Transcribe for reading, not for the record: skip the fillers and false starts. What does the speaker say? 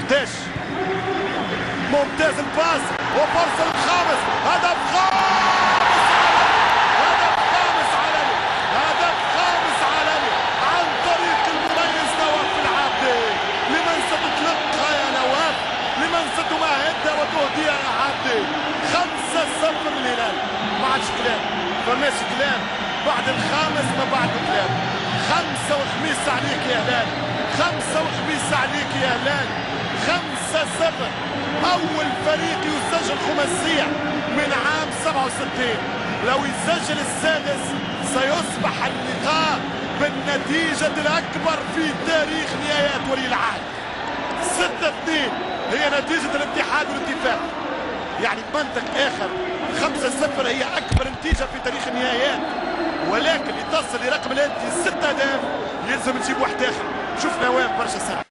11 ممتاز الباس وفرصة للخامس. هدف خامس عالمي، هدف خامس عالمي عن طريق المميز نواف العابدي. لمن ستطلقها يا نواف؟ لمن ستمهدها وتهديها يا عابدي؟ 5-0 للهلال. ما عادش كلام، فماش كلام بعد الخامس، ما بعد كلام. 5 وخميس عليك يا هلال، 5 وخميس عليك يا هلال. 5-0. أول فريق يسجل خماسية من عام 67. لو يسجل السادس سيصبح اللقاء بالنتيجة الأكبر في تاريخ نهايات ولي العهد. 6-2 هي نتيجة الاتحاد والاتفاق. يعني بمنطق آخر 5-0 هي أكبر نتيجة في تاريخ النهايات، ولكن لتصل لرقم الهاتف 6 أهداف يلزم تجيب واحد آخر. شوف نواف برشا سرعة.